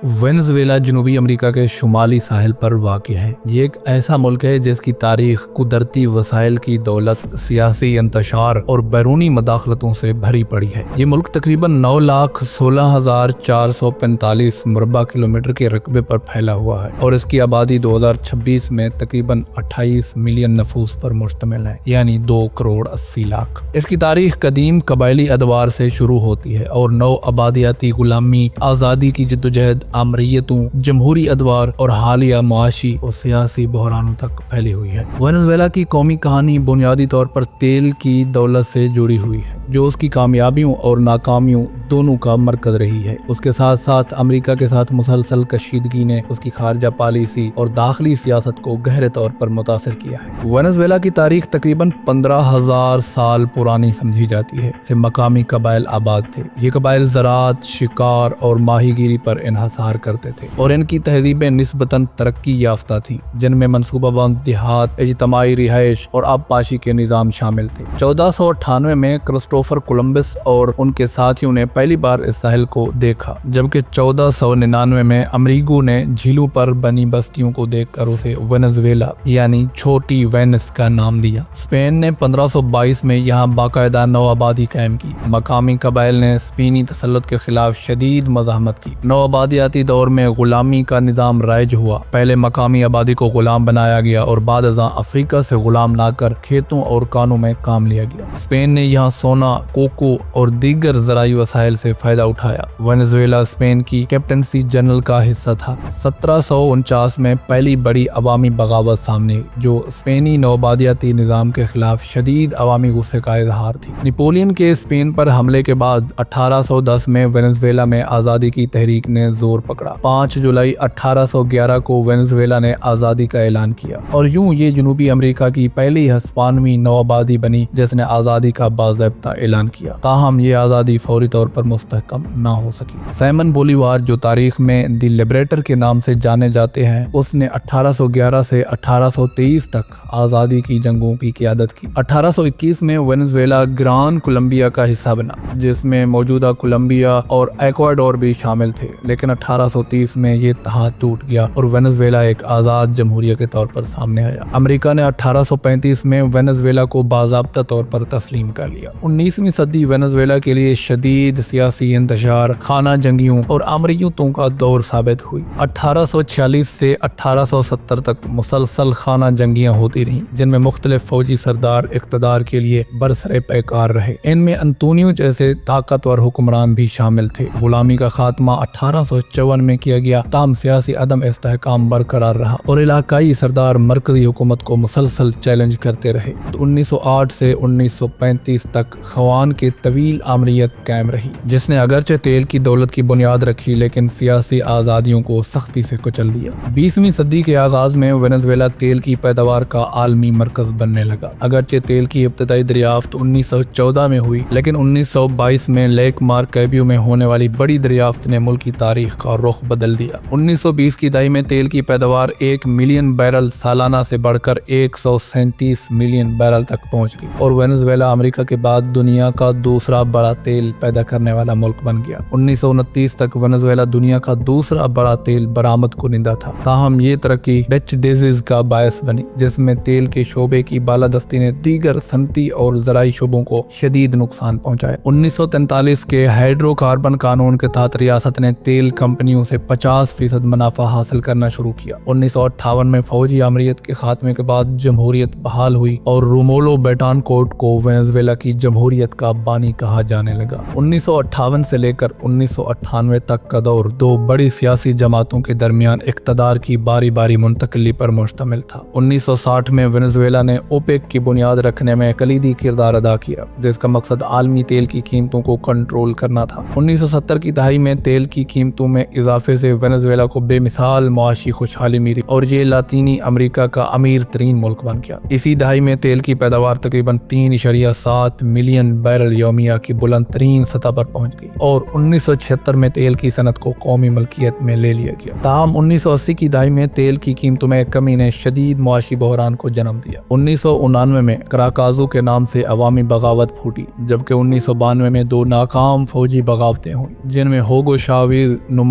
Venezuela جنوبی امریکہ کے شمالی ساحل پر واقع ہے۔ یہ ایک ایسا ملک ہے جس کی تاریخ قدرتی وسائل کی دولت، سیاسی انتشار اور بیرونی مداخلتوں سے بھری پڑی ہے۔ یہ ملک تقریباً 9,16,445 مربع کلومیٹر کے رقبے پر پھیلا ہوا ہے اور اس کی آبادی 2026 میں تقریباً 28 ملین نفوس پر مشتمل ہے، یعنی 2,80,00,000۔ اس کی تاریخ قدیم قبائلی ادوار سے شروع ہوتی ہے اور نو آبادیاتی، غلامی، آزادی کی جدوجہد، آمریتوں، جمہوری ادوار اور حالیہ معاشی اور سیاسی بحرانوں تک پھیلی ہوئی ہے۔ وینزویلا کی قومی کہانی بنیادی طور پر تیل کی دولت سے جڑی ہوئی ہے، جو اس کی کامیابیوں اور ناکامیوں دونوں کا مرکز رہی ہے۔ اس کے ساتھ ساتھ امریکہ کے ساتھ مسلسل کشیدگی نے اس کی خارجہ پالیسی اور داخلی سیاست کو گہرے طور پر متاثر کیا ہے۔ وینزویلا کی تاریخ تقریباً 15,000 سال پرانی سمجھی جاتی ہے۔ سے مقامی قبائل آباد تھے۔ یہ قبائل زراعت، شکار اور ماہی گیری پر انحصار کرتے تھے اور ان کی تہذیبیں نسبتاً ترقی یافتہ تھیں، جن میں منصوبہ بند دیہات، اجتماعی رہائش اور آبپاشی کے نظام شامل تھے۔ 1498 میں کرسٹوفر کولمبس اور ان کے ساتھیوں نے پہلی بار اس ساحل کو دیکھا، جبکہ 1499 میں امریگو نے جھیلوں پر بنی بستیوں کو دیکھ کر اسے وینزویلا یعنی چھوٹی وینس کا نام دیا۔ اسپین نے 1522 میں یہاں باقاعدہ نو آبادی قائم کی۔ مقامی قبائل نے اسپینی تسلط کے خلاف شدید مزاحمت کی۔ نو آبادیاتی دور میں غلامی کا نظام رائج ہوا۔ پہلے مقامی آبادی کو غلام بنایا گیا اور بعد ازاں افریقہ سے غلام لا کر کھیتوں اور کانوں میں کام لیا گیا۔ اسپین نے یہاں سونا، کوکو اور دیگر زرعی وسائل سے فائدہ اٹھایا۔ وینزویلا اسپین کی کیپٹنسی جنرل کا حصہ تھا۔ 1749 میں پہلی بڑی عوامی بغاوت سامنے آئی، جو اسپینی نو آبادیاتی نظام کے خلاف شدید عوامی غصے کا اظہار تھی۔ نپولین کے اسپین پر حملے کے بعد 1810 میں وینزویلا میں آزادی کی تحریک نے زور پکڑا۔ 5 جولائی 1811 کو وینزویلا نے آزادی کا اعلان کیا اور یوں یہ جنوبی امریکہ کی پہلی ہسپانوی نو آبادی بنی جس نے آزادی کا باضابطہ اعلان کیا۔ تاہم یہ آزادی فوری طور پر مستحکم نہ ہو سکی۔ سائمن بولیوار، جو تاریخ میں دی لبریٹر کے نام سے جانے جاتے ہیں، اس نے 1811 سے 1823 تک آزادی کی جنگوں کی قیادت کی۔ 1821 میں وینزویلا گران کولمبیا کا حصہ بنا، جس میں موجودہ کولمبیا اور ایکواڈور بھی شامل تھے، لیکن 1830 میں یہ اتحاد ٹوٹ گیا اور وینزویلا ایک آزاد جمہوریہ کے طور پر سامنے آیا۔ امریکہ نے 1835 میں وینزویلا کو باضابطہ طور پر تسلیم کر لیا۔ 19ویں صدی وینزویلا کے لیے شدید سیاسی انتشار، خانہ جنگیوں اور آمریتوں کا دور ثابت ہوئی۔ 1846 سے 1870 تک مسلسل خانہ جنگیاں ہوتی رہیں، جن میں مختلف فوجی سردار اقتدار کے لیے برسر پیکار رہے۔ ان میں انطونیو جیسے طاقتور حکمران بھی شامل تھے۔ غلامی کا خاتمہ 1854 میں کیا گیا، تاہم سیاسی عدم استحکام برقرار رہا اور علاقائی سردار مرکزی حکومت کو مسلسل چیلنج کرتے رہے۔ 1908 سے 1935 تک خوان کی طویل آمریت قائم رہی، جس نے اگرچہ تیل کی دولت کی بنیاد رکھی لیکن سیاسی آزادیوں کو سختی سے کچل دیا۔ 20ویں صدی کے آغاز میں وینزویلا تیل کی پیداوار کا عالمی مرکز بننے لگا۔ اگرچہ تیل کی ابتدائی دریافت 1914 میں ہوئی، لیکن 1922 میں لیک مارکیبیو میں ہونے والی بڑی دریافت نے ملک کی تاریخ کا رخ بدل دیا۔ 1920 کی دہائی میں تیل کی پیداوار 1 ملین بیرل سالانہ سے بڑھ کر 137 ملین بیرل تک پہنچ گئی اور وینزویلا امریکہ کے بعد دنیا کا دوسرا بڑا تیل پیدا کرنے والا ملک بن گیا۔ 1929 تک وینزویلا دنیا کا دوسرا بڑا تیل برآمد کنندہ تھا، تاہم یہ ترقی ڈچ ڈیزیز کا باعث بنی، جس میں تیل کے شعبے کی بالادستی نے دیگر صنعتی اور زرعی شعبوں کو شدید نقصان پہنچایا۔ 1943 کے ہائیڈرو کاربن قانون کے تحت ریاست نے تیل کمپنیوں سے 50% منافع حاصل کرنا شروع کیا۔ 1958 میں فوجی آمریت کے خاتمے کے بعد جمہوریت بحال ہوئی اور رومولو بیٹانکورٹ کو وینزویلا کی جمہوریت کا بانی کہا جانے لگا۔ 1958 سے لے کر 1998 تک کا دور دو بڑی سیاسی جماعتوں کے درمیان اقتدار کی باری باری منتقلی پر مشتمل تھا۔ 1960 میں وینزویلا نے اوپیک کی بنیاد رکھنے میں کلیدی کردار ادا کیا، جس کا مقصد عالمی تیل کی قیمتوں کو کنٹرول کرنا تھا۔ 1970 کی دہائی میں تیل کی قیمتوں میں اضافے سے وینزویلا کو بے مثال معاشی خوشحالی ملی اور یہ لاطینی امریکہ کا امیر ترین ملک بن گیا۔ اسی دہائی میں تیل کی پیداوار تقریباً 3.7 ملین بیرل یومیہ کی بلند ترین سطح پر پہنچ گئی اور 1976 میں تیل کی صنعت کو قومی ملکیت میں لے لیا گیا۔ تاہم 1980 کی دہائی میں تیل کی قیمتوں میں کمی نے شدید معاشی بحران کو جنم دیا۔ 1999 میں کراکازو کے نام سے عوامی بغاوت پھوٹی، جبکہ 1992 میں 2 ناکام فوجی بغاوتیں ہوئیں، جن میں ہوگو شاویز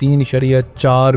3.4